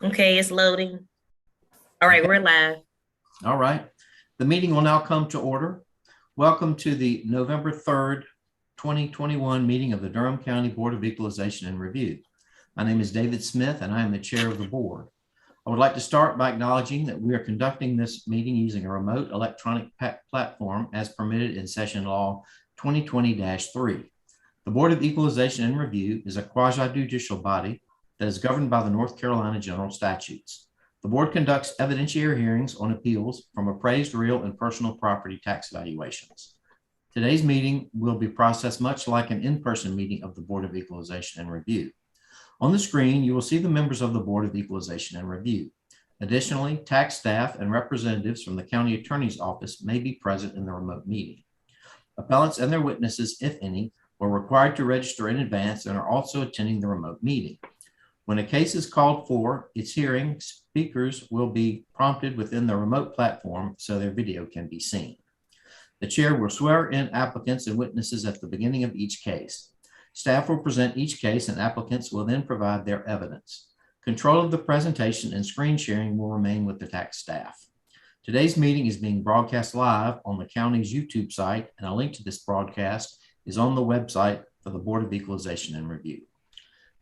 Okay, it's loading. All right, we're live. All right. The meeting will now come to order. Welcome to the November 3rd, 2021 meeting of the Durham County Board of Equalization and Review. My name is David Smith and I am the chair of the board. I would like to start by acknowledging that we are conducting this meeting using a remote electronic platform as permitted in Session Law 2020-3. The Board of Equalization and Review is a quasi-judicial body that is governed by the North Carolina General Statutes. The board conducts evidentiary hearings on appeals from appraised real and personal property tax valuations. Today's meeting will be processed much like an in-person meeting of the Board of Equalization and Review. On the screen, you will see the members of the Board of Equalization and Review. Additionally, tax staff and representatives from the county attorney's office may be present in the remote meeting. Appellants and their witnesses, if any, were required to register in advance and are also attending the remote meeting. When a case is called for its hearing, speakers will be prompted within the remote platform so their video can be seen. The chair will swear in applicants and witnesses at the beginning of each case. Staff will present each case and applicants will then provide their evidence. Control of the presentation and screen sharing will remain with the tax staff. Today's meeting is being broadcast live on the county's YouTube site, and a link to this broadcast is on the website for the Board of Equalization and Review.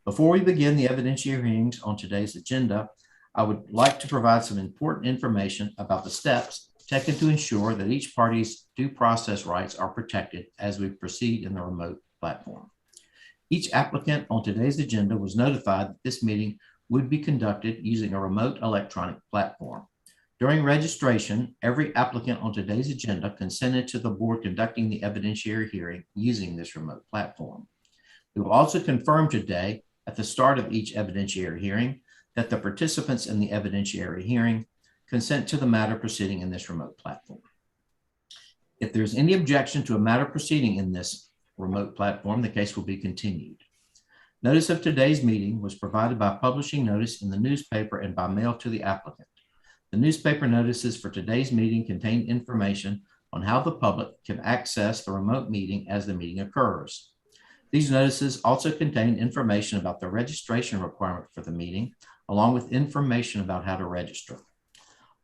Before we begin the evidentiary hearings on today's agenda, I would like to provide some important information about the steps taken to ensure that each party's due process rights are protected as we proceed in the remote platform. Each applicant on today's agenda was notified that this meeting would be conducted using a remote electronic platform. During registration, every applicant on today's agenda consented to the board conducting the evidentiary hearing using this remote platform. We will also confirm today at the start of each evidentiary hearing that the participants in the evidentiary hearing consent to the matter proceeding in this remote platform. If there's any objection to a matter proceeding in this remote platform, the case will be continued. Notice of today's meeting was provided by publishing notice in the newspaper and by mail to the applicant. The newspaper notices for today's meeting contain information on how the public can access the remote meeting as the meeting occurs. These notices also contain information about the registration requirement for the meeting, along with information about how to register.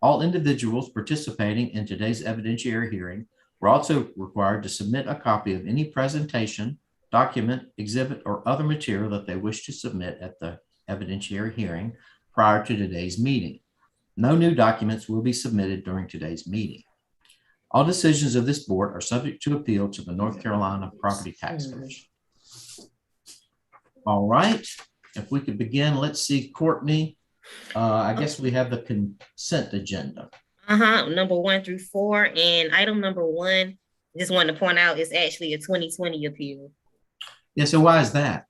All individuals participating in today's evidentiary hearing were also required to submit a copy of any presentation, document, exhibit, or other material that they wish to submit at the evidentiary hearing prior to today's meeting. No new documents will be submitted during today's meeting. All decisions of this board are subject to appeal to the North Carolina Property Tax Commission. All right, if we could begin, let's see, Courtney. I guess we have the consent agenda. Number 1 through 4, and item number 1, just wanted to point out, is actually a 2020 appeal. Yeah, so why is that?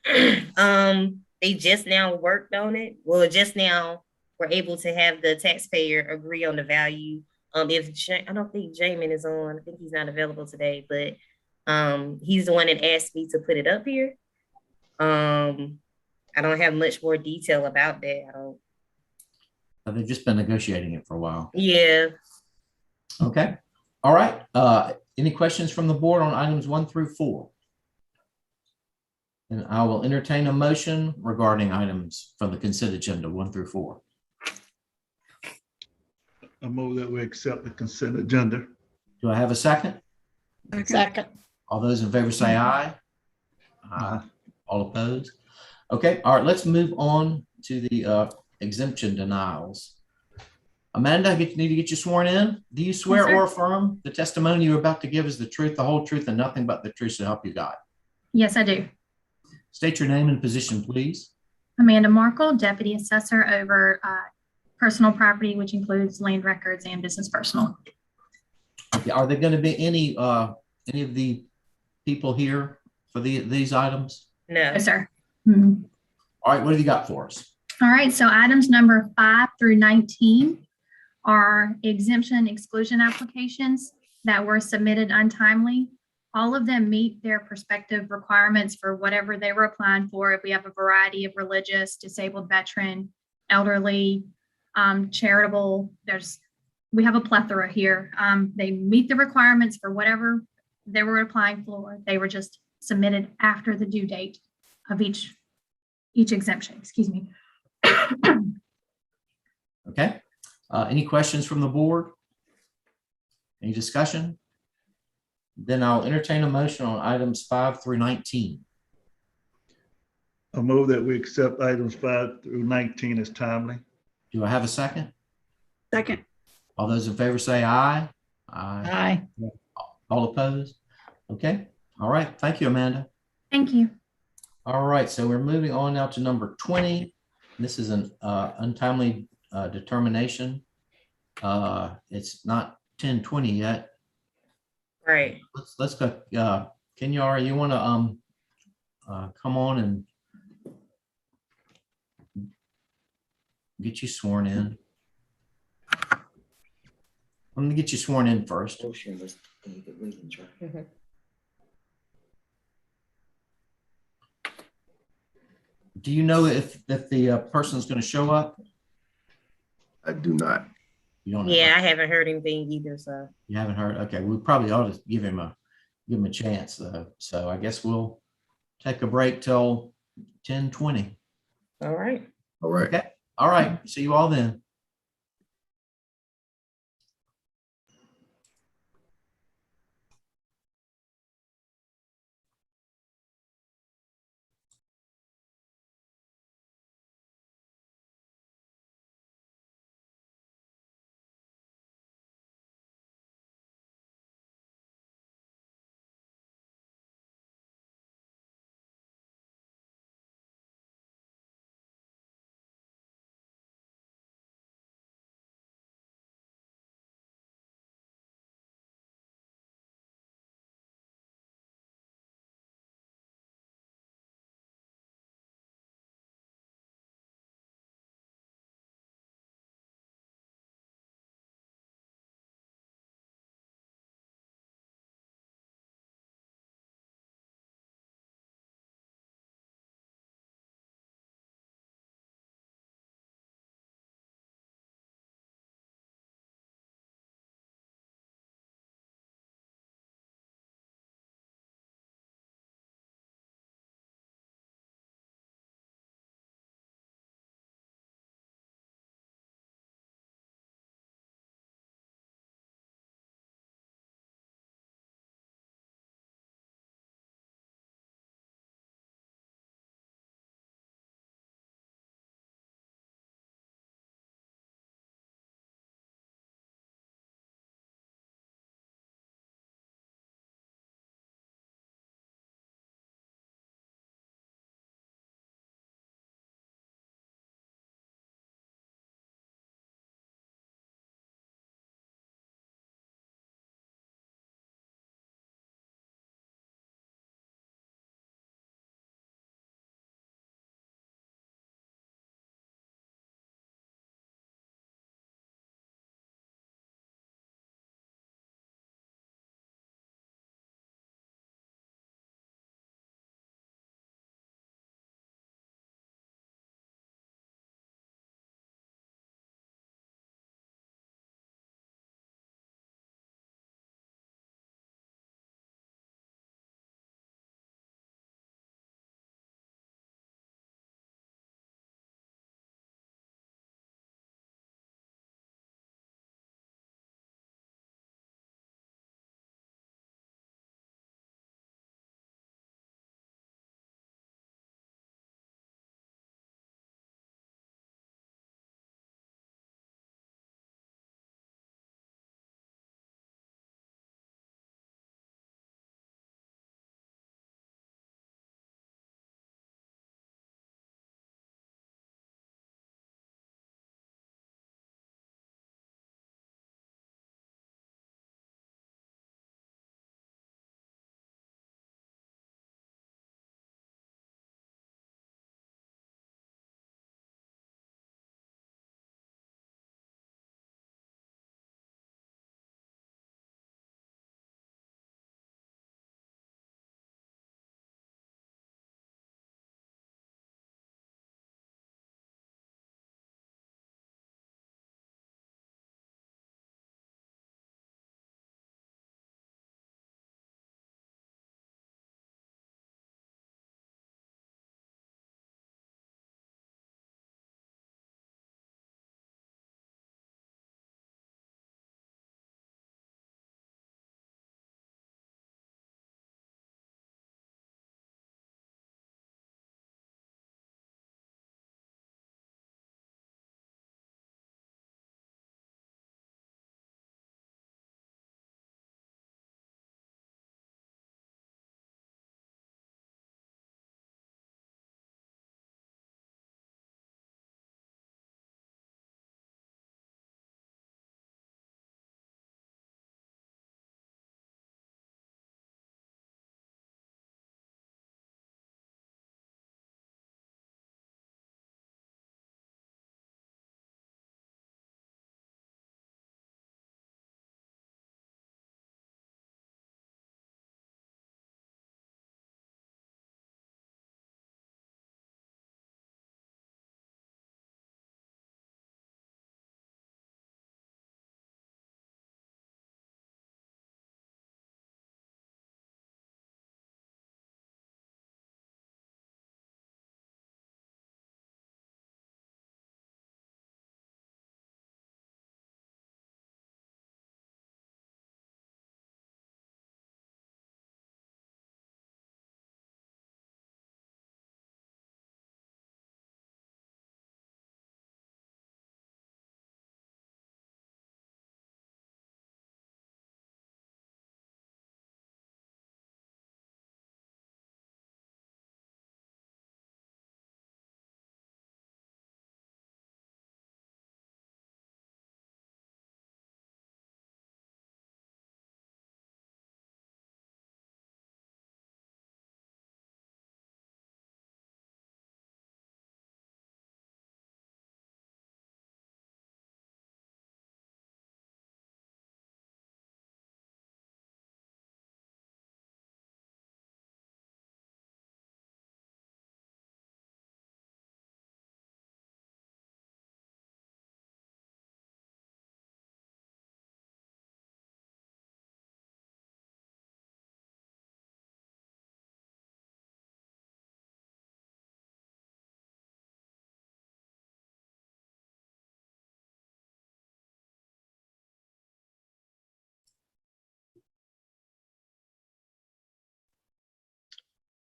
They just now worked on it. Well, just now were able to have the taxpayer agree on the value. I don't think Jamin is on. I think he's not available today, but he's the one that asked me to put it up here. I don't have much more detail about that. They've just been negotiating it for a while. Yeah. Okay. All right. Any questions from the board on items 1 through 4? And I will entertain a motion regarding items from the consent agenda 1 through 4. I move that we accept the consent agenda. Do I have a second? Second. All those in favor say aye. Aye. All opposed? Okay. All right. Let's move on to the exemption denials. Amanda, I need to get you sworn in. Do you swear or affirm the testimony you're about to give is the truth, the whole truth, and nothing but the truth to help you God? Yes, I do. State your name and position, please. Amanda Markle, Deputy Assessor over personal property, which includes land records and business personal. Okay. Are there going to be any of the people here for these items? No, sir. All right. What have you got for us? All right. So items number 5 through 19 are exemption exclusion applications that were submitted untimely. All of them meet their prospective requirements for whatever they were applying for. If we have a variety of religious, disabled veteran, elderly, charitable, we have a plethora here. They meet the requirements for whatever they were applying for. They were just submitted after the due date of each exemption, excuse me. Okay. Any questions from the board? Any discussion? Then I'll entertain a motion on items 5 through 19. I move that we accept items 5 through 19 as timely. Do I have a second? Second. All those in favor say aye. Aye. All opposed? Okay. All right. Thank you, Amanda. Thank you. All right. So we're moving on now to number 20. This is an untimely determination. It's not 10:20 yet. Right. Let's go. Kenyara, you want to come on and get you sworn in? I'm going to get you sworn in first. Motion was David Williams, right? Do you know if the person's going to show up? I do not. You don't know. Yeah, I haven't heard anything either. So You haven't heard? Okay, we probably ought to give him a chance though. So I guess we'll take a break till 10:20. all right. All right. Okay. All right. See you all then.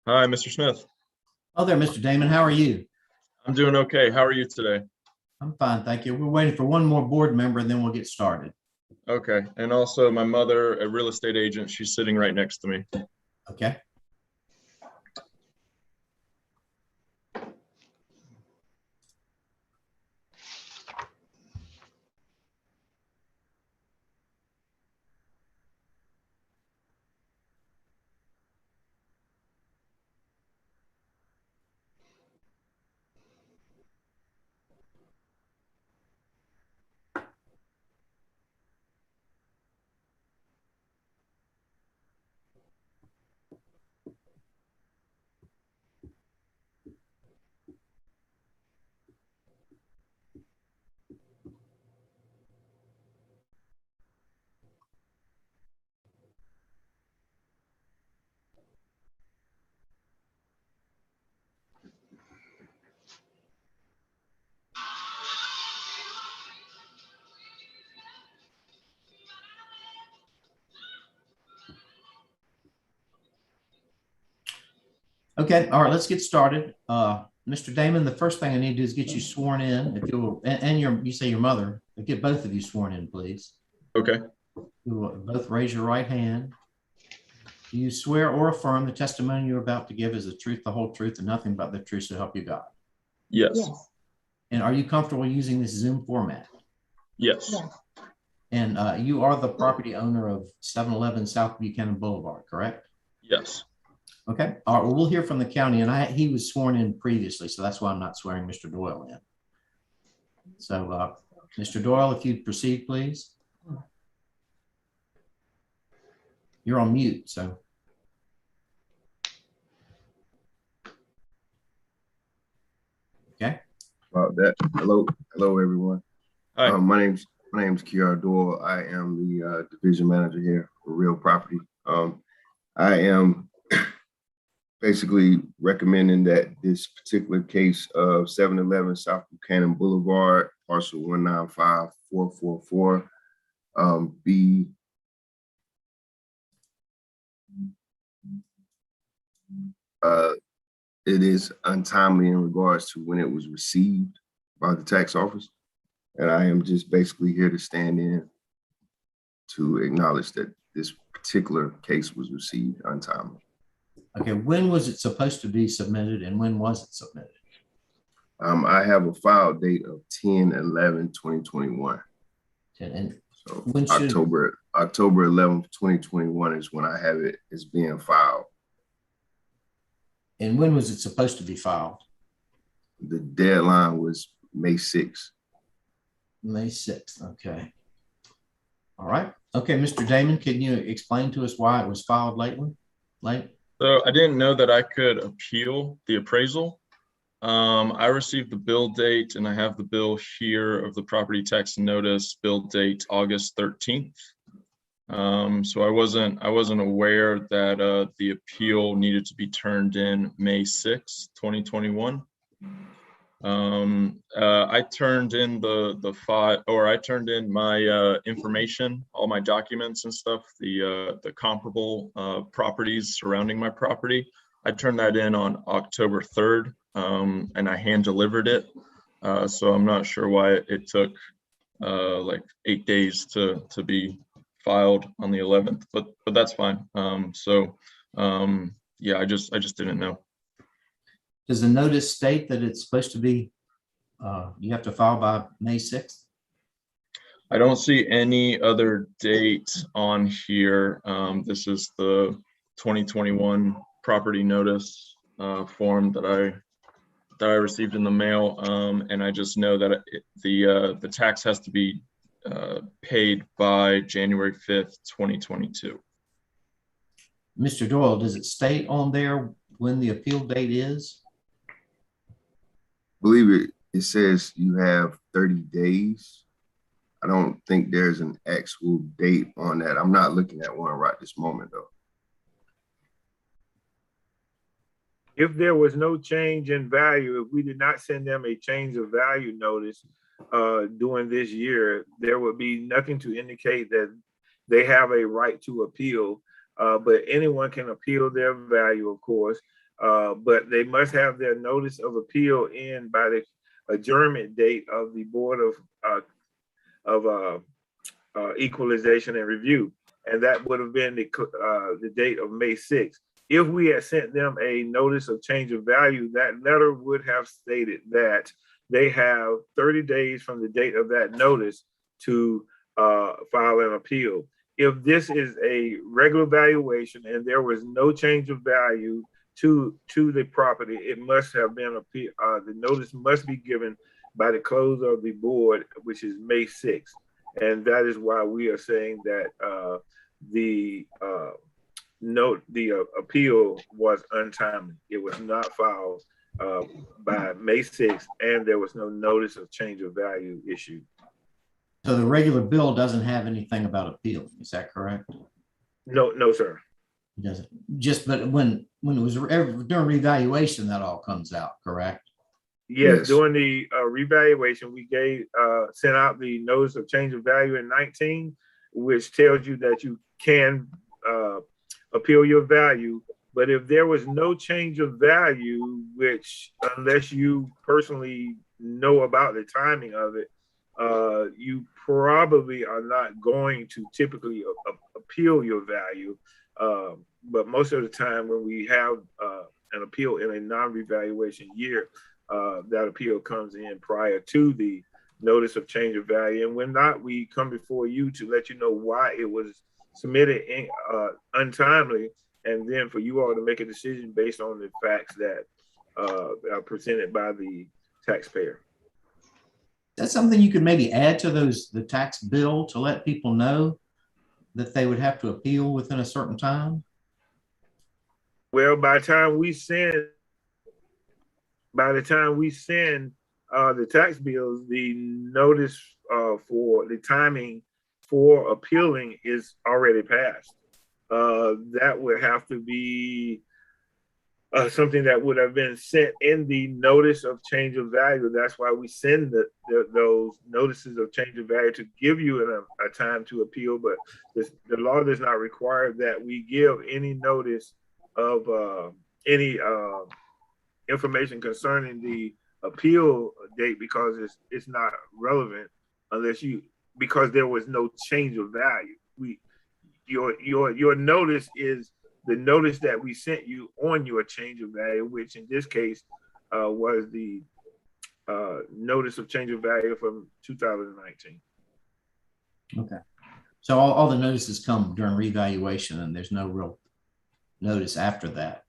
Hi, Mr. Smith. Oh, there, Mr. Damon. How are you? I'm doing okay. How are you today? I'm fine, thank you. We're waiting for one more board member and then we'll get started. Okay. And also my mother, a real estate agent, she's sitting right next to me. Okay. Okay, all right, let's get started. Mr. Damon, the first thing I need to do is get you sworn in. If you'll, and you say your mother, get both of you sworn in, please. Okay. You will both raise your right hand. Do you swear or affirm the testimony you're about to give is the truth, the whole truth, and nothing but the truth to help you God? Yes. And are you comfortable using this Zoom format? Yes. And you are the property owner of 711 South Buchanan Boulevard, correct? Yes. Okay. All right. Well, we'll hear from the county, and he was sworn in previously, so that's why I'm not swearing Mr. Doyle in. So, Mr. Doyle, if you'd proceed, please. You're on mute, so. Okay. About that. Hello, everyone. Hi. My name's Kiara Doyle. I am the division manager here for real property. I am basically recommending that this particular case of 711 South Buchanan Boulevard, parcel 195-444, be it is untimely in regards to when it was received by the tax office. And I am just basically here to stand in to acknowledge that this particular case was received untimely. Okay. When was it supposed to be submitted, and when was it submitted? I have a file date of 10/11/2021. And so when should October 11th, 2021 is when I have it is being filed. And when was it supposed to be filed? The deadline was May 6th. May 6th. Okay. All right. Okay, Mr. Damon, can you explain to us why it was filed late? So I didn't know that I could appeal the appraisal. I received the bill date, and I have the bill here of the property tax notice bill date August 13th. So I wasn't aware that the appeal needed to be turned in May 6th, 2021. I turned in the file, or I turned in my information, all my documents and stuff, the comparable properties surrounding my property. I turned that in on October 3rd, and I hand delivered it. So I'm not sure why it took like 8 days to be filed on the 11th, but that's fine. Yeah, I just didn't know. Does the notice state that it's supposed to be, you have to file by May 6th? I don't see any other date on here. This is the 2021 property notice form that I received in the mail, and I just know that the tax has to be paid by January 5th, 2022. Mr. Doyle, does it state on there when the appeal date is? I believe it says you have 30 days. I don't think there's an actual date on that. I'm not looking at one right this moment, though. If there was no change in value, if we did not send them a change of value notice during this year, there would be nothing to indicate that they have a right to appeal. But anyone can appeal their value, of course. but they must have their notice of appeal in by the adjournment date of the Board of Equalization and Review. And that would have been the date of May 6th. If we had sent them a notice of change of value, that letter would have stated that they have 30 days from the date of that notice to file an appeal. If this is a regular valuation and there was no change of value to the property, it must have been the notice must be given by the close of the board, which is May 6th. And that is why we are saying that the appeal was untimely. It was not filed by May 6th, and there was no notice of change of value issued. So the regular bill doesn't have anything about appeal. Is that correct? No, sir. It doesn't. Just, but when it was during revaluation, that all comes out, correct? Yes, during the revaluation, we sent out the notice of change of value in 19, which tells you that you can appeal your value. But if there was no change of value, which unless you personally know about the timing of it, you probably are not going to typically appeal your value. But most of the time when we have an appeal in a non-revaluation year, that appeal comes in prior to the notice of change of value. And when not, we come before you to let you know why it was submitted untimely, and then for you all to make a decision based on the facts that are presented by the taxpayer. That's something you could maybe add to the tax bill to let people know that they would have to appeal within a certain time? Well, by the time we send the tax bills, the notice for the timing for appealing is already passed. That would have to be something that would have been sent in the notice of change of value. That's why we send those notices of change of value, to give you a time to appeal. But the law does not require that we give any notice of any information concerning the appeal date, because it's not relevant because there was no change of value. Your notice is the notice that we sent you on your change of value, which in this case was the notice of change of value from 2019. Okay. So all the notices come during revaluation, and there's no real notice after that.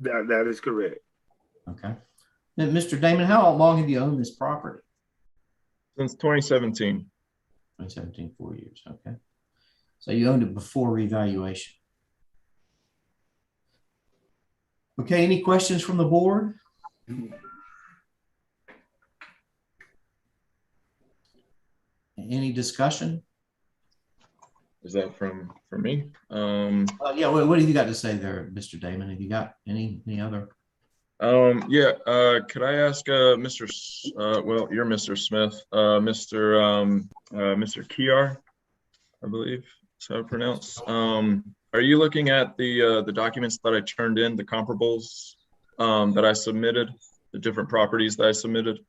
That is correct. Okay. Then, Mr. Damon, how long have you owned this property? Since 2017. 2017, 4 years. Okay. So you owned it before revaluation. Okay, any questions from the board? Any discussion? Is that from me? Yeah, what have you got to say there, Mr. Damon? Have you got any other? Could I ask Mr. Well, you're Mr. Smith, Mr. Kiar, I believe that's how to pronounce. Are you looking at the documents that I turned in, the comparables that I submitted, the different properties that I submitted?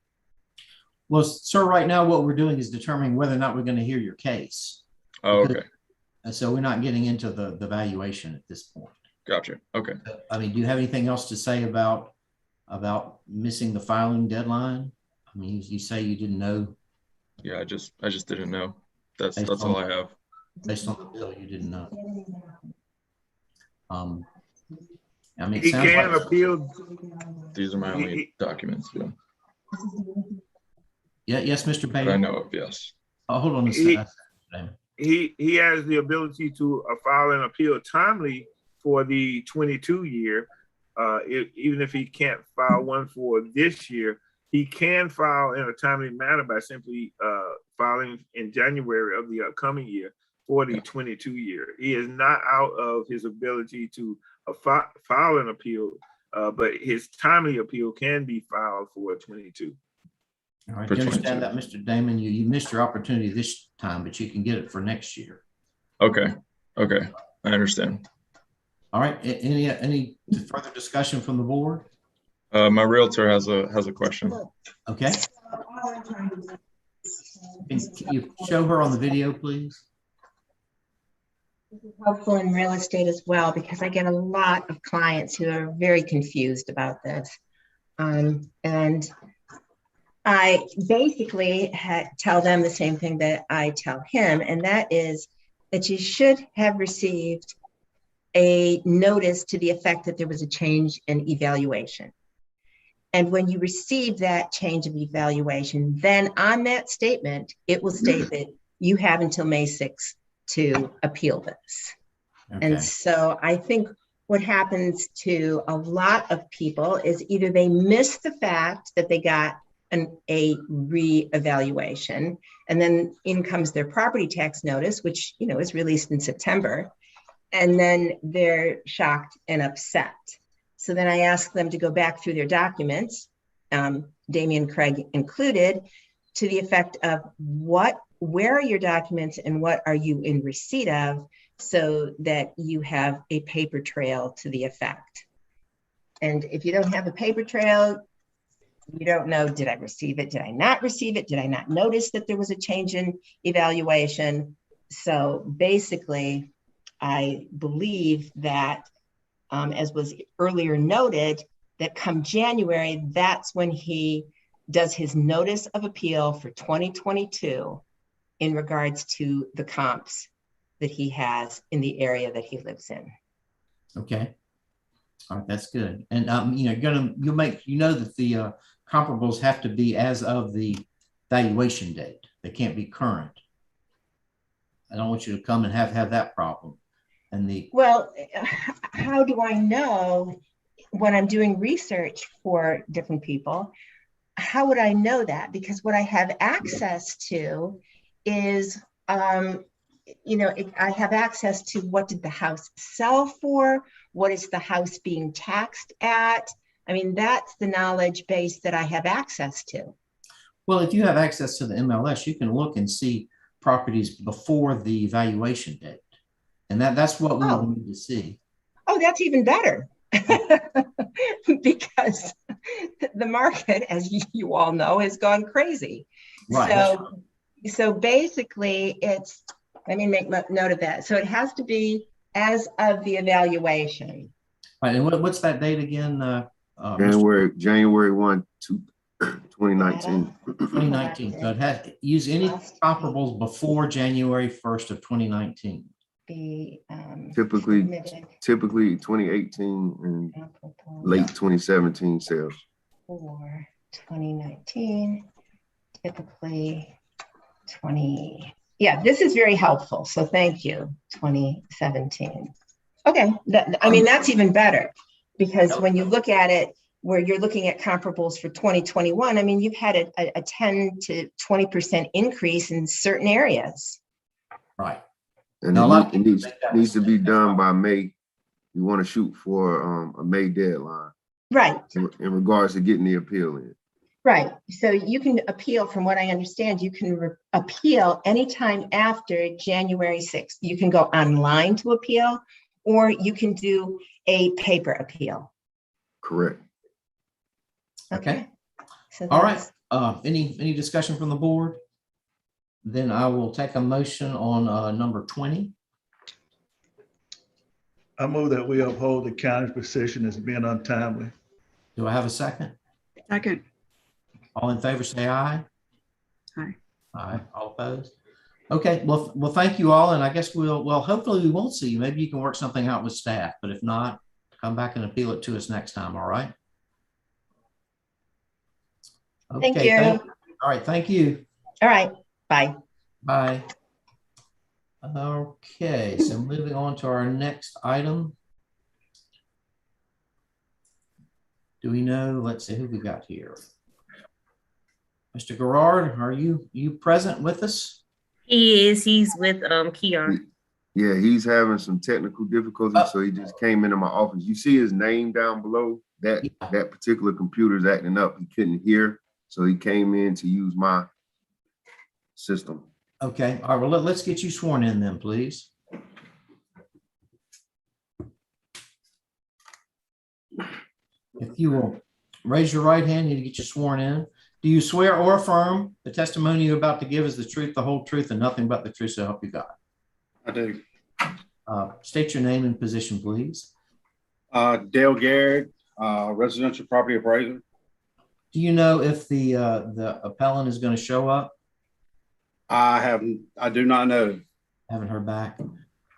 Well, sir, right now what we're doing is determining whether or not we're going to hear your case. Oh, okay. And so we're not getting into the valuation at this point. Gotcha. Okay. I mean, do you have anything else to say about missing the filing deadline? I mean, you say you didn't know. Yeah, I just didn't know. That's all I have. Based on the bill, you didn't know. I mean, He can appeal. These are my only documents. Yeah. Yeah. Yes, Mr. Bailey. That I know of. Yes. Oh, hold on a second. He has the ability to file an appeal timely for the 22 year. Even if he can't file one for this year, he can file in a timely manner by simply filing in January of the upcoming year for the 22 year. He is not out of his ability to file an appeal, but his timely appeal can be filed for 22. All right, you understand that, Mr. Damon? You missed your opportunity this time, but you can get it for next year. Okay. I understand. All right, any further discussion from the board? My realtor has a question. Okay. Can you show her on the video, please? This is helpful in real estate as well, because I get a lot of clients who are very confused about this. And I basically tell them the same thing that I tell him, and that is that you should have received a notice to the effect that there was a change in evaluation. And when you receive that change of evaluation, then on that statement, it will state that you have until May 6th to appeal this. Okay. And so I think what happens to a lot of people is either they miss the fact that they got a re-evaluation, and then in comes their property tax notice, which is released in September, and then they're shocked and upset. So then I ask them to go back through their documents, Damian Craig included, to the effect of where are your documents and what are you in receipt of, so that you have a paper trail to the effect. And if you don't have a paper trail, you don't know, did I receive it? Did I not receive it? Did I not notice that there was a change in evaluation? So basically, I believe that, as was earlier noted, that come January, that's when he does his notice of appeal for 2022 in regards to the comps that he has in the area that he lives in. Okay. All right, that's good. And you'll make that the comparables have to be as of the valuation date. They can't be current. I don't want you to come and have that problem. Well, how do I know when I'm doing research for different people? How would I know that? Because what I have access to is, I have access to what did the house sell for? What is the house being taxed at? I mean, that's the knowledge base that I have access to. Well, if you have access to the MLS, you can look and see properties before the valuation date. And that's what we need to see. Oh, that's even better. Because the market, as you all know, has gone crazy. Right. So basically it's, let me make note of that. So it has to be as of the evaluation. Right. And what's that date again? January 1, 2019. 2019. So it has use any comparables before January 1st of 2019. Typically 2018 and late 2017 sales. For 2019, typically 20. Yeah, this is very helpful. So thank you, 2017. Okay, that's even better, because when you look at it, where you're looking at comparables for 2021, I mean, you've had a 10 to 20% increase in certain areas. Right. And it needs to be done by May. You want to shoot for a May deadline. Right. In regards to getting the appeal in. Right. So you can appeal, from what I understand, you can appeal anytime after January 6th. You can go online to appeal, or you can do a paper appeal. Correct. Okay. So all right. Any discussion from the board? Then I will take a motion on number 20. I move that we uphold the county's position as being untimely. Do I have a second? Second. All in favor, say aye. Aye. Aye. All opposed? Okay. Well, thank you all. And I guess hopefully we won't see you. Maybe you can work something out with staff, but if not, come back and appeal it to us next time. All right. Okay, thank you. All right. Thank you. All right. Bye. Bye. Okay. So moving on to our next item. Do we know? Let's see who we got here. Mr. Garrard, are you present with us? He is. He's with Keon. Yeah, he's having some technical difficulties, so he just came into my office. You see his name down below? That particular computer's acting up. He couldn't hear, so he came in to use my system. Okay. All right. Well, let's get you sworn in then, please. If you will raise your right hand, you need to get you sworn in. Do you swear or affirm the testimony you're about to give is the truth, the whole truth, and nothing but the truth, so help you God? I do. State your name and position, please. Dale Garrett, residential property appraiser. Do you know if the appellant is going to show up? I do not know. Haven't heard back.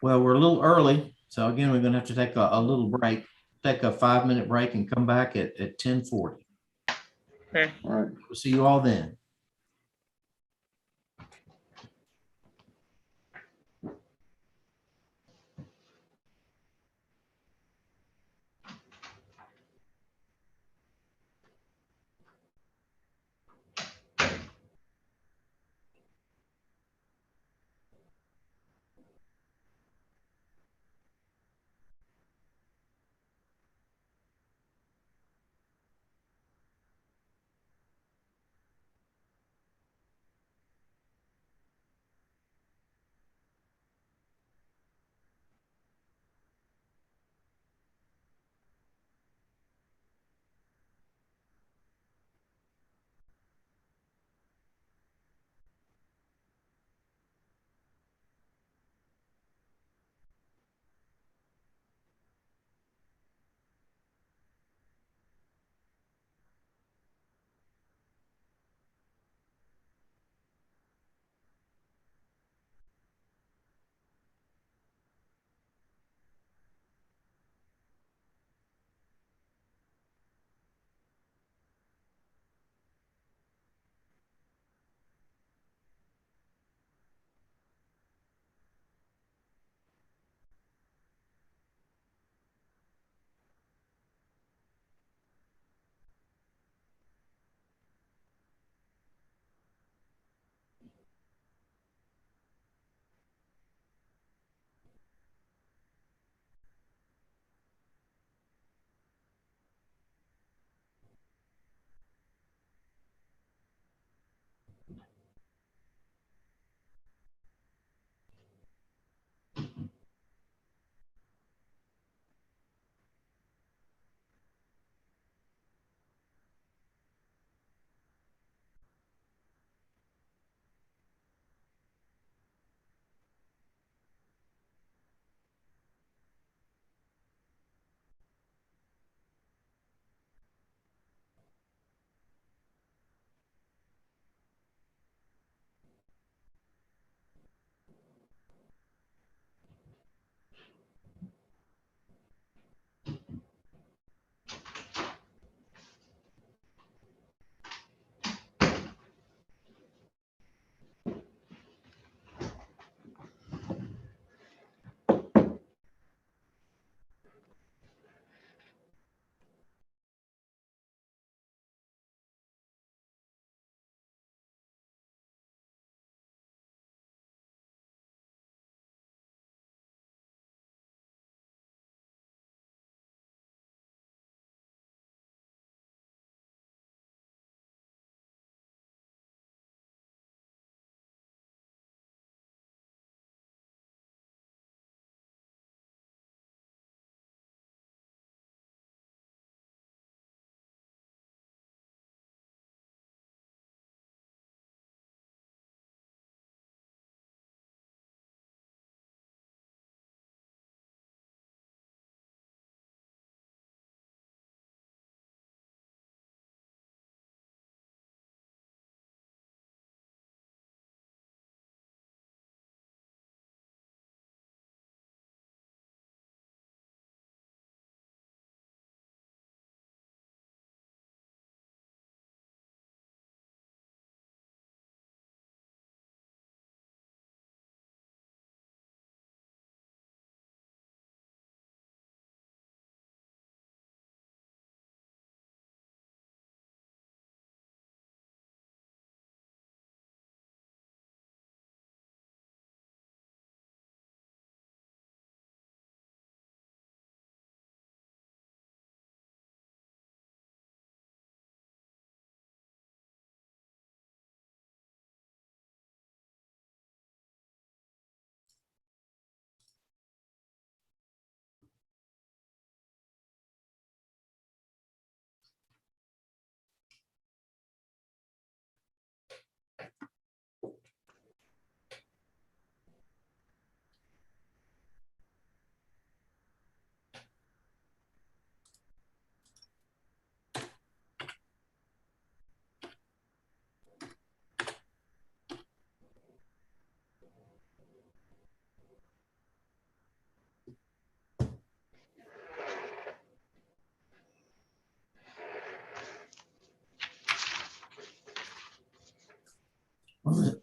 Well, we're a little early, so again, we're going to have to take a little break, take a 5-minute break and come back at 10:40. Okay. All right. We'll see you all then.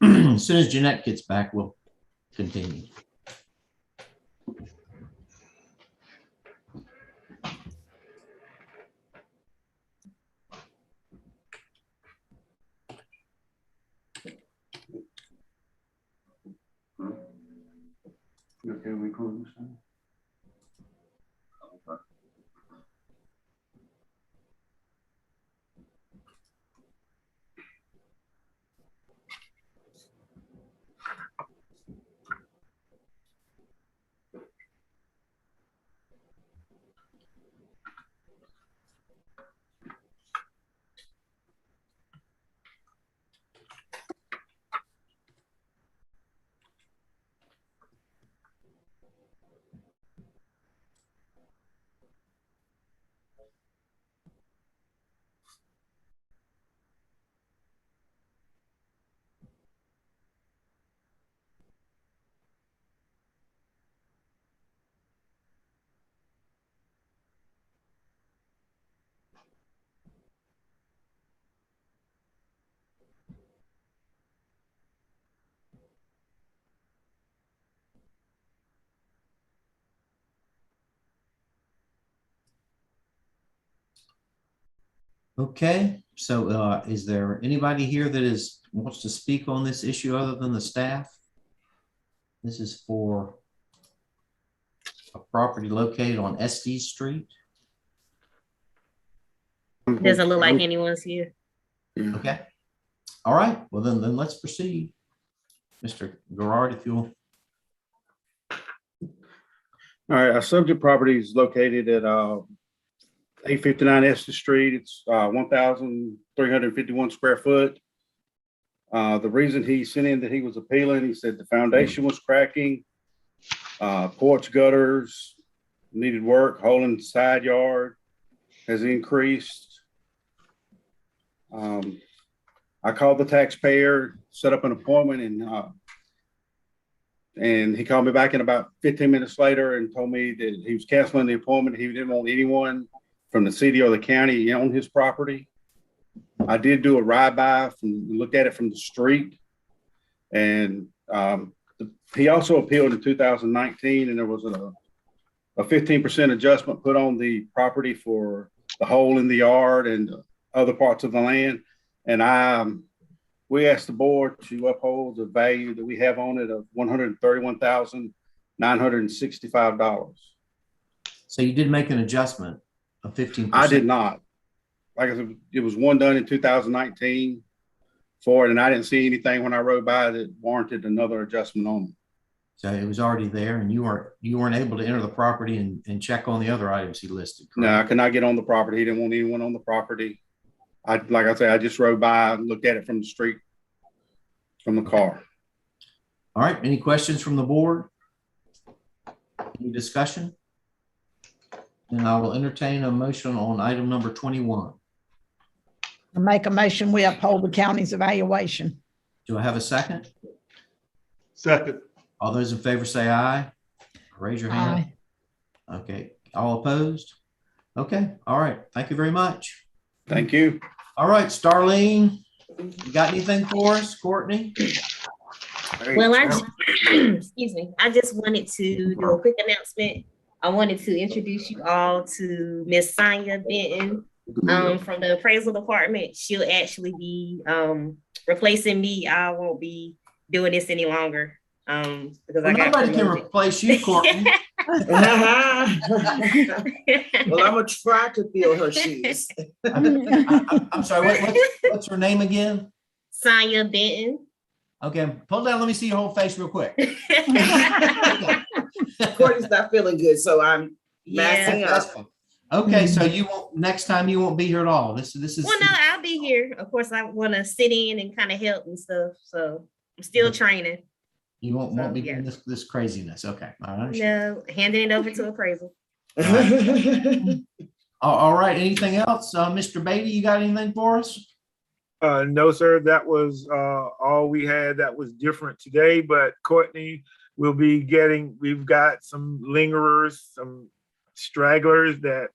As soon as Jeanette gets back, we'll continue. Okay, we close this now? Okay, so is there anybody here that wants to speak on this issue other than the staff? This is for a property located on SD Street. Doesn't look like anyone's here. Okay. All right. Well, then let's proceed. Mr. Gerard, if you'll. All right, our subject property is located at 859 Estes Street. It's 1,351 square foot. The reason he sent in that he was appealing, he said the foundation was cracking, porch gutters needed work, hole in the side yard has increased. I called the taxpayer, set up an appointment, and he called me back in about 15 minutes later and told me that he was canceling the appointment. He didn't want anyone from the city or the county on his property. I did do a ride-by, looked at it from the street, and he also appealed in 2019, and there was a 15% adjustment put on the property for the hole in the yard and other parts of the land. And we asked the board to uphold the value that we have on it of $131,965. So you did make an adjustment of 15%. I did not. Like I said, it was one done in 2019 for it, and I didn't see anything when I rode by that warranted another adjustment on it. So it was already there, and you weren't able to enter the property and check on the other items he listed. Correct? No, I could not get on the property. He didn't want anyone on the property. Like I said, I just rode by and looked at it from the street, from the car. All right. Any questions from the board? Any discussion? Then I will entertain a motion on item number 21. I make a motion, we uphold the county's evaluation. Do I have a second? Second. All those in favor say aye. Raise your hand. Aye. Okay. All opposed? Okay. All right. Thank you very much. Thank you. All right, Starlene, you got anything for us, Courtney? Well, excuse me. I just wanted to do a quick announcement. I wanted to introduce you all to Miss Sonia Benton from the appraisal department. She'll actually be replacing me. I won't be doing this any longer. Because nobody can replace you, Courtney. Well, I'm gonna try to fill her shoes. I'm sorry. What's her name again? Sonia Benton. Okay, pull down. Let me see your whole face real quick. Courtney's not feeling good, so I'm messing up. Okay, so next time you won't be here at all. This is. Well, no, I'll be here. Of course, I want to sit in and kind of help and stuff. So I'm still training. You won't be doing this craziness. Okay. No, handing it over to appraisal. All right. Anything else? Mr. Beatty, you got anything for us? No, sir. That was all we had that was different today. But Courtney will be we've got some lingerers, some stragglers that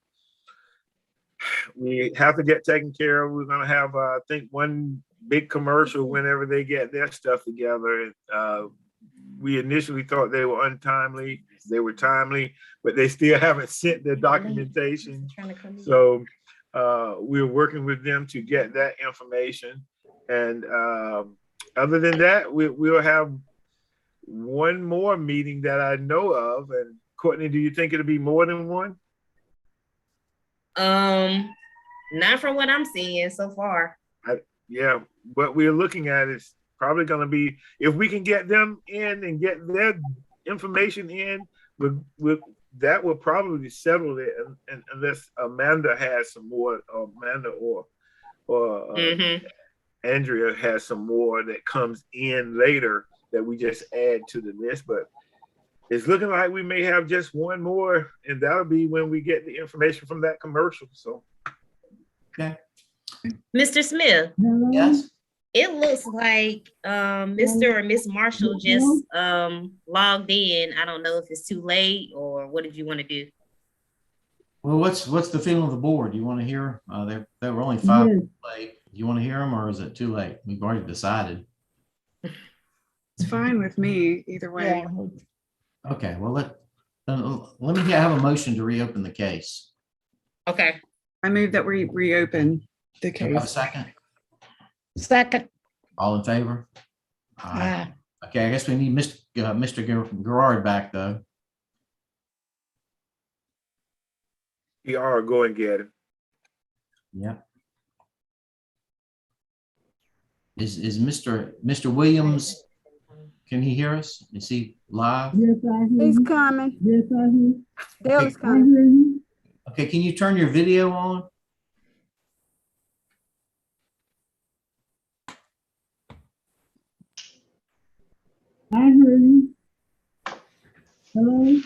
we have to get taken care of. We're going to have, I think, one big commercial whenever they get their stuff together. We initially thought they were untimely. They were timely, but they still haven't sent their documentation. So we're working with them to get that information. And other than that, we'll have one more meeting that I know of. And Courtney, do you think it'll be more than one? Not from what I'm seeing so far. Yeah, what we're looking at is probably going to be, if we can get them in and get their information in, that will probably settle it, and unless Amanda has some more, or Amanda or Andrea has some more that comes in later that we just add to the list. But it's looking like we may have just one more, and that'll be when we get the information from that commercial. So, okay. Mr. Smith. Yes. It looks like Mr. or Miss Marshall just logged in. I don't know if it's too late or what did you want to do? Well, what's the feeling of the board? You want to hear? There were only 5 late. Do you want to hear them, or is it too late? We've already decided. It's fine with me either way. Okay. Well, let me have a motion to reopen the case. Okay. I move that we reopen the Do I have a case. second? Second. All in favor? Aye. Okay, I guess we need Mr. Gerard back though. you are go and get it. Yeah. Is Mr. Williams, can he hear us? Is he live? Yes, I hear He's you. coming. Yes, I hear. Dale's I coming. hear you. Okay, can you turn your video on? I hear you. Hello?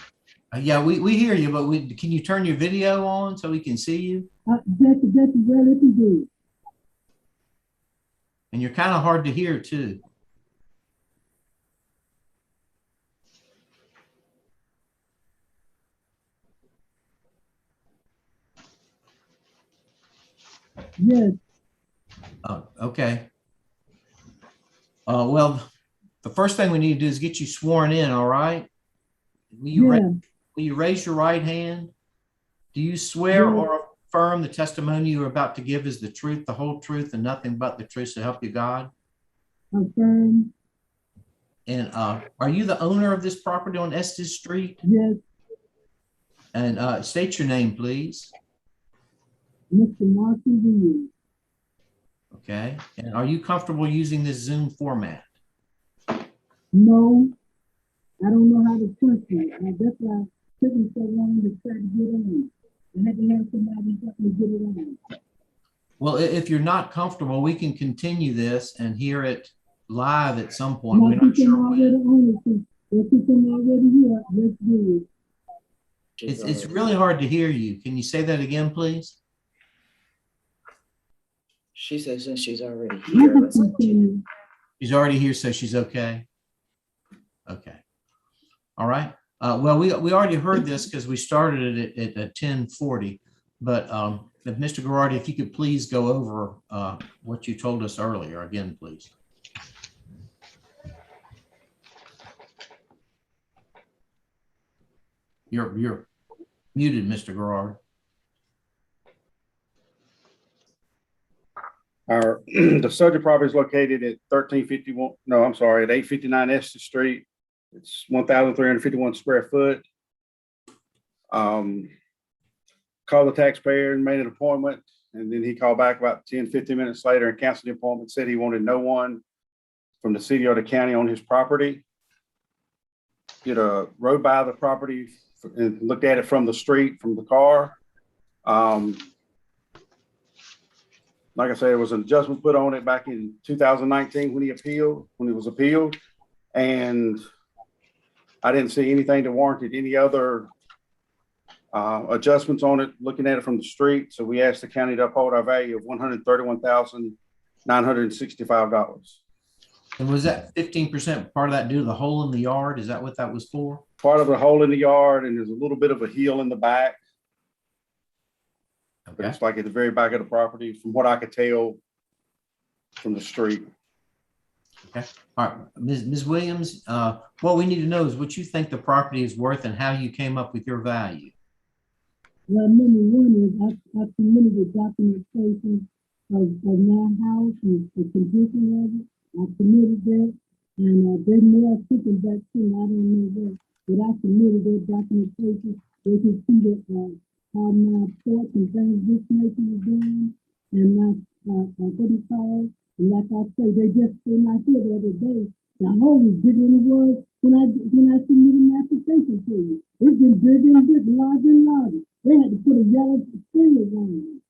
Yeah, we hear you, but can you turn your video on so we can see you? That's well if you do. And you're kind of hard to hear too. Yes. Oh, okay. Well, the first thing we need to do is get you sworn in, all right? Will you raise your right hand? Do you swear or affirm the testimony you are about to give is the truth, the whole truth, and nothing but the truth to help you God? Affirm. And are you the owner of this property on Estes Street? Yes. And state your name, please. Mr. Marshall Williams. Okay. And are you comfortable using this Zoom format? No, I don't know how to punch it. That's why it took me so long to try to get on. I had to have somebody help me get it on. Well, if you're not comfortable, we can continue this and hear it live at some point. My We're not people sure already when. on it. There's people already here. Let's do it. It's really hard to hear you. Can you say that again, please? She says since she's already here, let's continue. She's already here, so she's okay. Okay. All right. Well, we already heard this because we started it at 10:40. But if Mr. Gerardi, if you could please go over what you told us earlier again, please. You're muted, Mr. Gerard. The subject property is located at 1351. No, I'm sorry, at 859 Estes Street. It's 1,351 square foot. Called the taxpayer and made an appointment, and then he called back about 10, 15 minutes later and canceled the appointment. Said he wanted no one from the city or the county on his property. Did a road by the property and looked at it from the street, from the car. Like I said, there was an adjustment put on it back in 2019 when it was appealed. And I didn't see anything that warranted any other adjustments on it, looking at it from the street. So we asked the county to uphold our value of $131,965. And was that 15% part of that due to the hole in the yard? Is that what that was for? Part of the hole in the yard, and there's a little bit of a hill in the back. But Okay. it's like at the very back of the property, from what I could tell. from the street. Okay. All right, Ms. Williams, what we need to know is what you think the property is worth and how you came up with your value. Well, number one is I submitted the documentation of my house and the condition of it. I submitted that, and they may have taken back to me, I don't know that, but I submitted that documentation. They can see that how my porch and things this nature is doing, and what do you call it? And like I say, they just came out here the other day. The hole is bigger than it was when I submitted my application to you. It's been bigger and bigger, larger and larger. They had to put a yellow finger on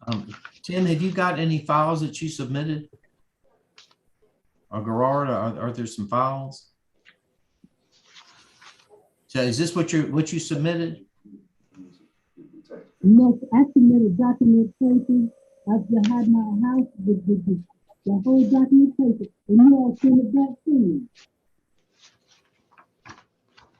it. Tim, have you got any files that you submitted? Or Gerard, are there some files? So is this what you submitted? No, I submitted documentation. I just had my house with the whole documentation, and you all sent it back to me.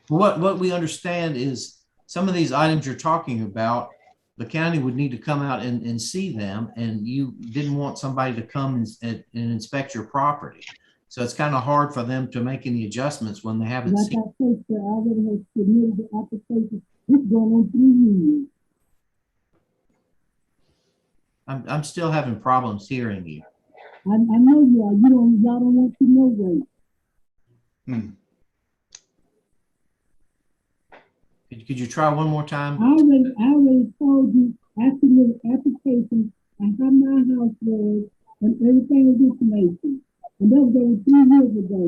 What we understand is some of these items you're talking about, the county would need to come out and see them, and you didn't want somebody to come and inspect your property. So it's kind of hard for them to make any adjustments when they haven't Like seen. I said, sir, I already have submitted the application. It's going on 3 years. I'm still having problems hearing you. I know you are. Y'all don't want to know right. Could you try one more time? I already told you I submitted application. I have my house was and everything is information. And that was over 3 years ago.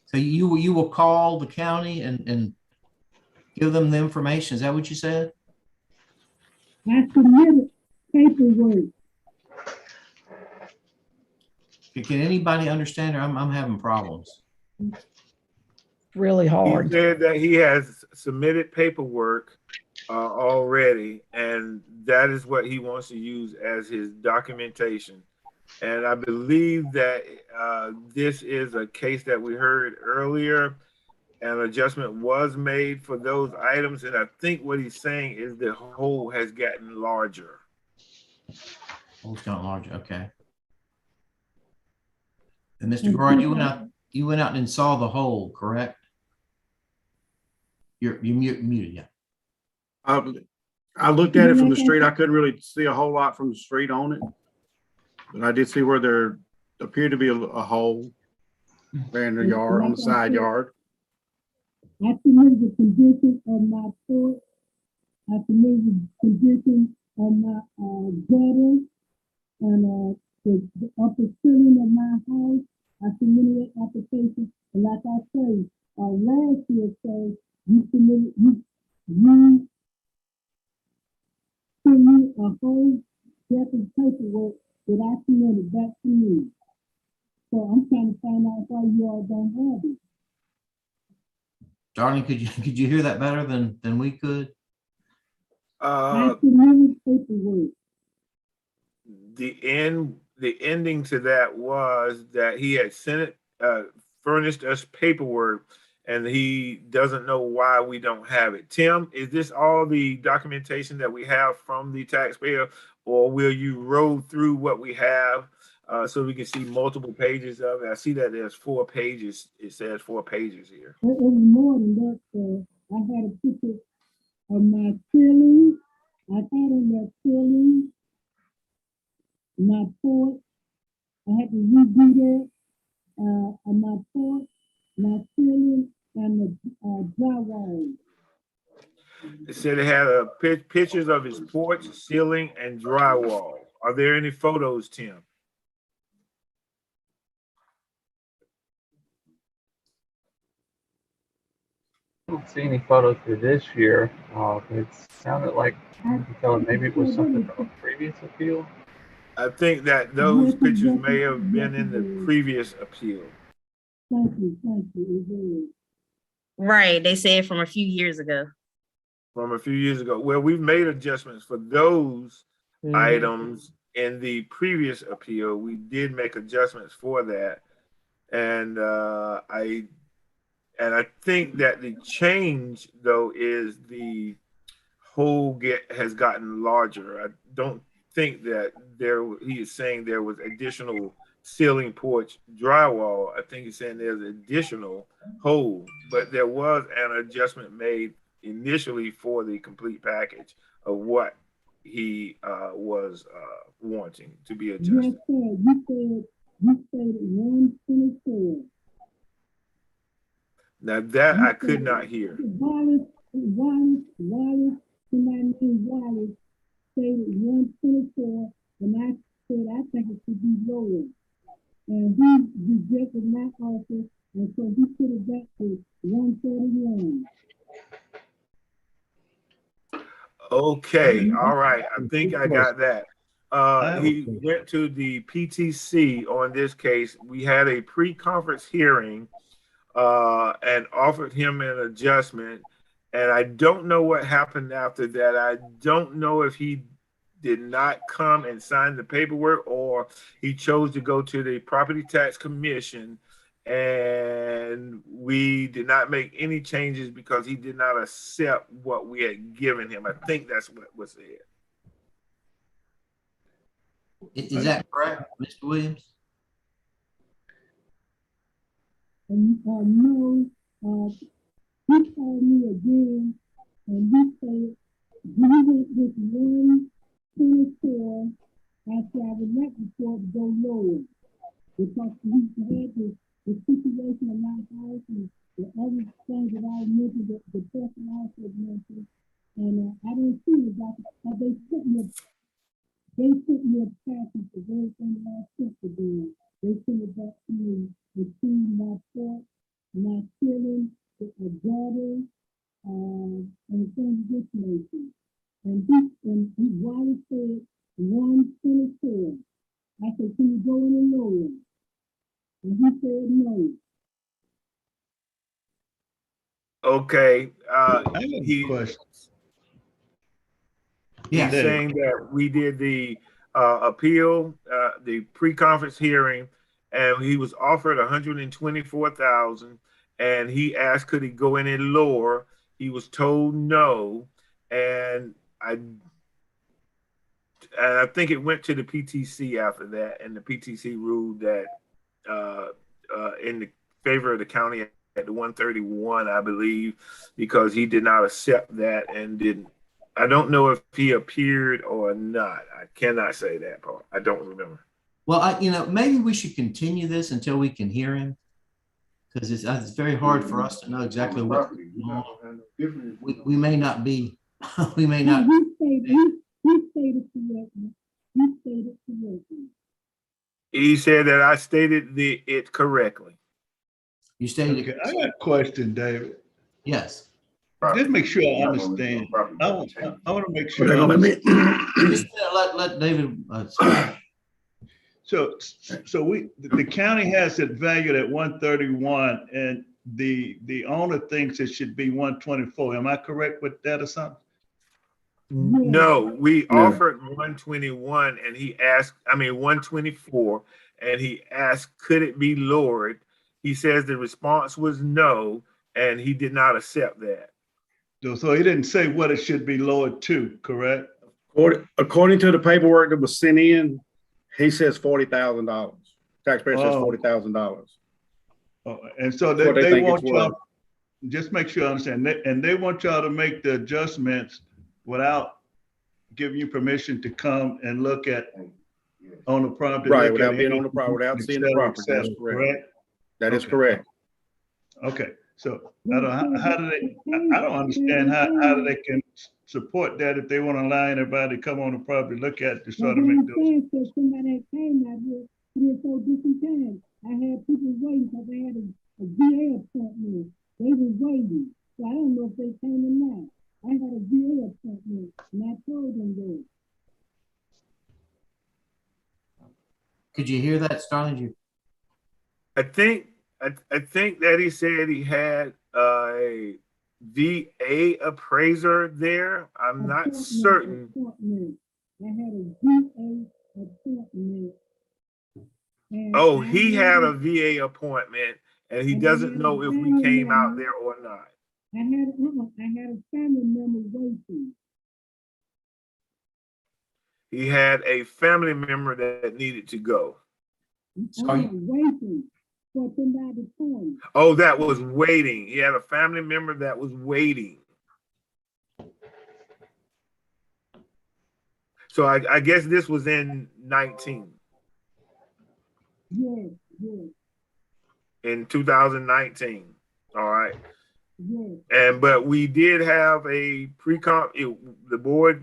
So you will call the county and give them the information. Is that what you said? I submitted paperwork. Can anybody understand her? I'm having problems. Really He hard. said that he has submitted paperwork already, and that is what he wants to use as his documentation. And I believe that this is a case that we heard earlier. An adjustment was made for those items, and I think what he's saying is the hole has gotten larger. Oh, it's gotten larger. Okay. And Mr. Gerard, you went out and saw the hole, correct? You muted, yeah. I looked at it from the street. I couldn't really see a whole lot from the street on it, but I did see where there appeared to be a hole there in the yard, on the side yard. I submitted the condition of my porch. I submitted the condition of my gutter and the upper ceiling of my house. I submitted that application, and like I say, last year, so you submitted you sent me a whole set of paperwork that I submitted back to me. So I'm trying to find out why you all don't have it. Darling, could you hear that better than we could? I submitted paperwork. The ending to that was that he had sent it, furnished us paperwork, and he doesn't know why we don't have it. Tim, is this all the documentation that we have from the taxpayer, or will you roll through what we have so we can see multiple pages of it? I see that there's 4 pages. It says 4 pages here. It was more than that, sir. I had a picture of my ceiling. I had on that ceiling, my porch. I had to redo that on my porch, my ceiling, and the drywall. It said it had pictures of his porch, ceiling, and drywall. Are there any photos, Tim? I don't see any photos for this year. It sounded like you can tell maybe it was something from a previous appeal. I think that those pictures may have been in the previous appeal. Thank you. Right. They said from a few years ago. From a few years ago. Well, we've made adjustments for those items in the previous appeal. We did make adjustments for that. And I think that the change, though, is the hole has gotten larger. I don't think that he is saying there was additional ceiling porch drywall. I think he's saying there's additional hole, but there was an adjustment made initially for the complete package of what he was wanting to be adjusted. Yes, sir. You said 124. Now that I could not hear. Wallace, somebody named Wallace stated 124, and I said I think it should be lower. And he rejected my offer, and so he put it back to 131. Okay, all right. I think I got that. He went to the PTC on this case. We had a pre-conference hearing and offered him an adjustment. And I don't know what happened after that. I don't know if he did not come and sign the paperwork or he chose to go to the Property Tax Commission, and we did not make any changes because he did not accept what we had given him. I think that's what was said. Is that correct, Mr. Williams? No, he called me again, and he said, he went with 124. I said, I would like the court to go lower because we had the situation of my house and the other things that I mentioned, the person also mentioned, and I didn't see it, but they sent me a package of everything that I sent to them. They sent it back to me, including my porch, my ceiling, a gutter, and things of this nature. And Wallace said 124. I said, can you go any lower? And he said no. Okay. Yeah. He's saying that we did the appeal, the pre-conference hearing, and he was offered $124,000, and he asked could he go any lower. He was told no, and I think it went to the PTC after that, and the PTC ruled that in the favor of the county at the 131, I believe, because he did not accept that and didn't. I don't know if he appeared or not. I cannot say that part. I don't remember. Well, maybe we should continue this until we can hear him, because it's very hard for us to know exactly what's going on. We may not be. We may not. He stated correctly. He said that I stated it correctly. You stated it. I got a question, David. Yes. Just make sure I understand. I want to make sure. Just let David. So the county has it valued at 131, and the owner thinks it should be 124. Am I correct with that or something? No, we offered 121, and he asked. 124, and he asked, could it be lowered? He says the response was no, and he did not accept that. So he didn't say what it should be lowered to, correct? According to the paperwork that was sent in, he says $40,000. Taxpayer says $40,000. Oh, and so they want y'all, just make sure I understand, and they want y'all to make the adjustments without giving you permission to come and look at on the property. Right, without being on the property, without seeing the property. That's correct. That is correct. Okay. So I don't understand how they can support that if they want to allow anybody to come on the property, look at it to try to make those. Somebody came out here 3 or 4 different times. I had people waiting because they had a VA appointment. They were waiting. So I don't know if they came or not. I had a VA appointment and I told them that. Could you hear that, Starling? I think that he said he had a VA appraiser there. I'm not certain. I had a VA appointment. Oh, he had a VA appointment, and he doesn't know if we came out there or not. I had a family member waiting. He had a family member that needed to go. Waiting for somebody to come. Oh, that was waiting. He had a family member that was waiting. So I guess this was in 19. Yes, yes, In 2019. All right. yes. But we did have a the board,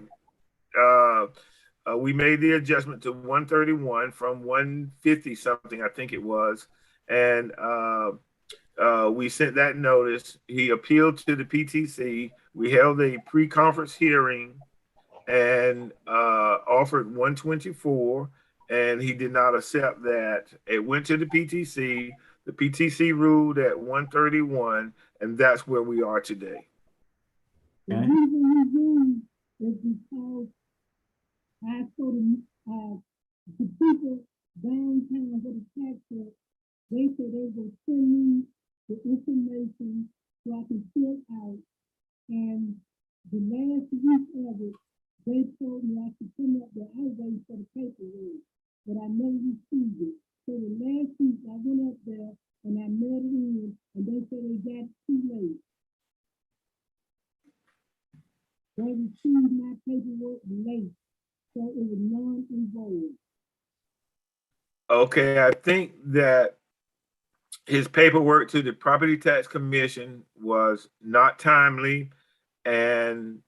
we made the adjustment to 131 from 150 something, I think it was. And we sent that notice. He appealed to the PTC. We held a pre-conference hearing and offered 124, and he did not accept that. It went to the PTC. The PTC ruled at 131, and that's where we are today. The reason we do is because I told the people downtown for the tax cut, they said they will send me the information so I can fill out. And the last week of it, they told me I should come up there. I was waiting for the paperwork, but I never received it. So the last week I went up there and I mailed it in, and they said they got it too late. They received my paperwork late, so it was non-involved. Okay, I think that his paperwork to the Property Tax Commission was not timely, and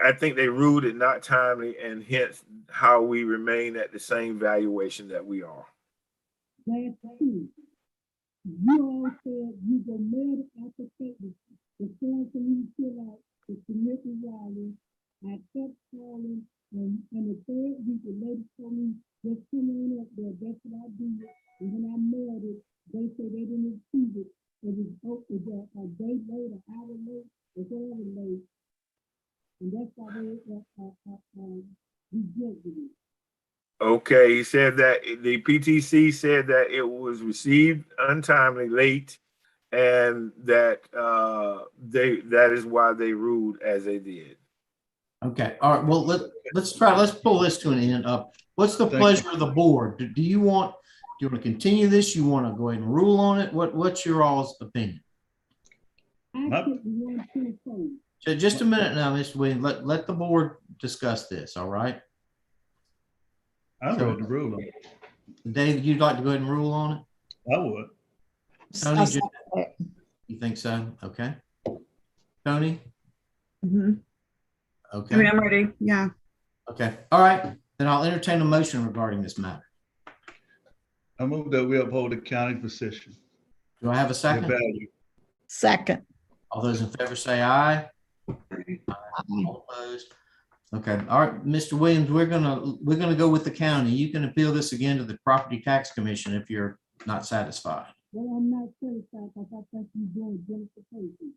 I think they ruled it not timely, and hence how we remain at the same valuation that we are. That's true. You all said you go mail the application, the form for you to fill out, the submission volume. I kept calling, and the third week, the lady told me, just come on up there, that's what I did. And when I mailed it, they said they didn't receive it. It was open a day late, an hour late, or whatever late. And that's why they rejected it. Okay, he said that the PTC said that it was received untimely, late, and that that is why they ruled as they did. Okay, all right, well, let's pull this to an end. What's the pleasure of the board? Do you want to continue this? You want to go ahead and rule on it? What's your all's opinion? So just a minute now, Mr. Williams. Let the board discuss this, all right? I'm ready to rule on it. David, you'd like to go ahead and rule on it? I would. Tony, you think so? Okay. Tony? Mm-hmm. Okay. I mean, I'm ready. Yeah. Okay. All right. Then I'll entertain a motion regarding this matter. I move that we uphold the county position. Do I have a second? Second. All those in favor say aye. All opposed. Okay. All right, Mr. Williams, we're gonna go with the county. You can appeal this again to the Property Tax Commission if you're not satisfied. Well, I'm not satisfied because I think you're doing gentrification.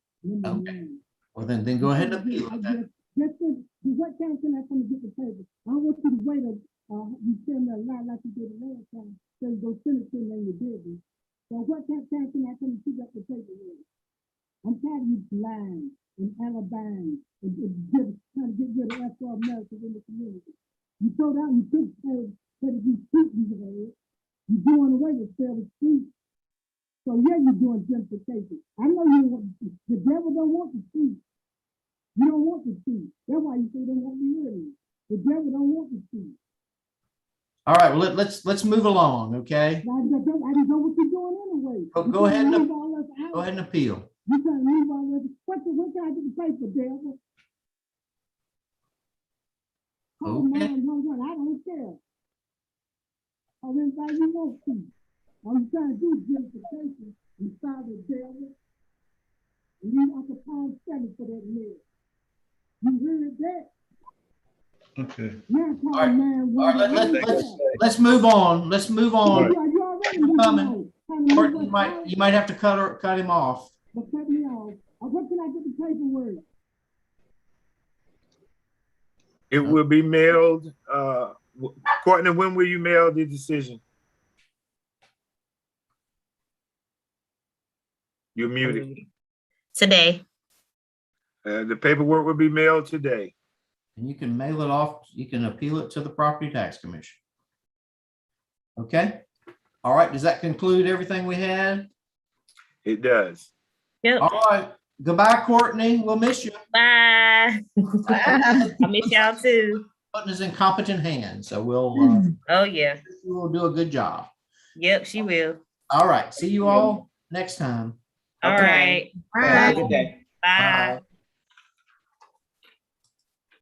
Okay. Well, then go ahead and appeal it. What time can I come to get the paper? I don't want you to wait. You tell me a lie like you did the last time. So you go send it to me and you didn't. So what time can I come to pick up the paper? I'm tired of you lying and alibis and trying to get rid of Afro-Americans in the community. You told out you took care of these streets you had. You're doing away with fair streets. So yeah, you're doing gentrification. I know the devil don't want the streets. You don't want the streets. That's why you say they want to be rid of you. The devil don't want the streets. All right, well, let's move along, okay? I just know what you're doing anyway. Go ahead and appeal. You trying to leave all this. What can I get the paper, devil? Okay. I don't care. I'll invite you want to. I'm trying to do gentrification and stop the devil. And you have to pound 7 for that meal. You heard that? Okay. All right, let's move on. Let's move on. Martin, you might have to cut him off. But cut me off. What can I get the paperwork? It will be mailed. Courtney, when will you mail the decision? You're muted. Today. The paperwork will be mailed today. And you can mail it off, you can appeal it to the property tax commission. Okay, all right, does that conclude everything we had? It does. Yep. All right, goodbye, Courtney, we'll miss you. Bye. I miss y'all too. Putting us in competent hands, so we'll, Oh yeah. we'll do a good job. Yep, she will. All right, see you all next time. All right. Have a good day. Bye. Bye.